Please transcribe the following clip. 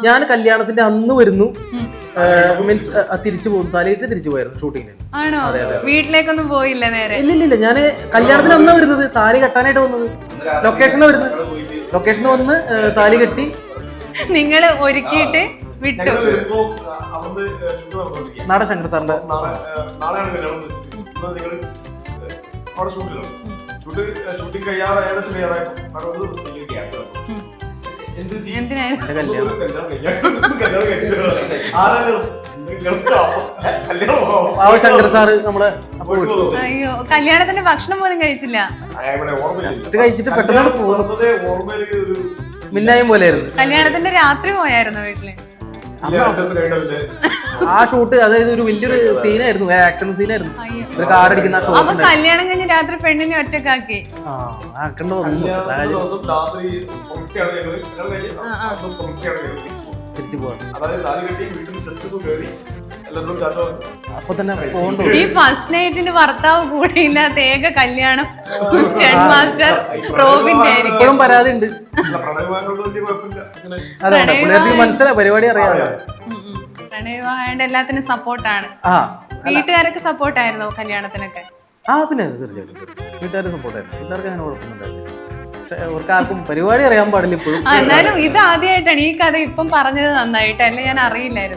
ഞാൻ കല്യാണത്തിന്റെ അന്ന് വരുന്നു, മീൻസ് തിരിച്ചു പോകും, തലയിട്ട് തിരിച്ചു പോയായിരുന്നു ഷൂട്ടിങ്ങിന്. ആണോ? വീട്ടിലേക്കൊന്നും പോയില്ല നേരെ? ഇല്ലില്ല, ഞാന് കല്യാണത്തിന് അന്നാ വരുന്നത്, താലി കെട്ടാനായിട്ട് വന്നത്. ലൊക്കേഷനാ വരുന്നത്, ലൊക്കേഷന് വന്ന് താലി കെട്ടി നിങ്ങള് ഒരുക്കിയിട്ട് വിട്ടു. നാടൻ ശങ്കർ സാറിന്റെ ഷൂട്ടിംഗ് കഴിയാറ് ഏകദേശം ശങ്കർ സാറ് നമ്മളെ അയ്യോ, കല്യാണത്തിന്റെ ഭക്ഷണം പോലും കഴിച്ചില്ല. കഴിച്ചിട്ട് പെട്ടെന്ന് മിന്നായം പോലെയായിരുന്നു. കല്യാണത്തിന്റെ രാത്രി പോയായിരുന്നു വീട്ടില്? ആ ഷൂട്ട് അതായത് ഒരു വലിയൊരു സീനായിരുന്നു, ആക്ഷൻ സീനായിരുന്നു. ഒരു കാർ അടിക്കുന്ന ആ അപ്പൊ കല്യാണം കഴിഞ്ഞ് രാത്രി പെണ്ണിനെ ഒറ്റക്കാക്കി. ആക്കണ്ട വന്നു തിരിച്ചു പോവാണ്. അപ്പൊ തന്നെ പോകണ്ടോ? ഈ ഫസ്റ്റ് നൈറ്റിന് ഭർത്താവ് കൂടെ ഇല്ലാത്ത ഏക കല്യാണം സ്റ്റണ്ട് മാസ്റ്റർ റോബിന്റെ ആയിരിക്കും. ഇപ്പോഴും പരാതി ഉണ്ട്. അതെ, മനസ്സിലായി, പരിപാടി അറിയാതെ. പ്രണയവാഹന്റെ എല്ലാത്തിനും സപ്പോർട്ടാണ്. വീട്ടുകാരൊക്കെ സപ്പോർട്ടായിരുന്നോ കല്യാണത്തിനൊക്കെ? പിന്നെ തീർച്ചയായിട്ടും വീട്ടുകാരുടെ സപ്പോർട്ടായിരുന്നു. വീട്ടുകാർക്ക് അങ്ങനെ കുഴപ്പമൊന്നുണ്ടായിരുന്നു. പക്ഷെ അവർക്ക് ആർക്കും പരിപാടി അറിയാൻ പാടില്ല ഇപ്പോഴും. എന്നാലും ഇത് ആദ്യമായിട്ടാണ് ഈ കഥ ഇപ്പം പറഞ്ഞത്. നന്നായിട്ടല്ലേ, ഞാൻ അറിയില്ലായിരുന്നു.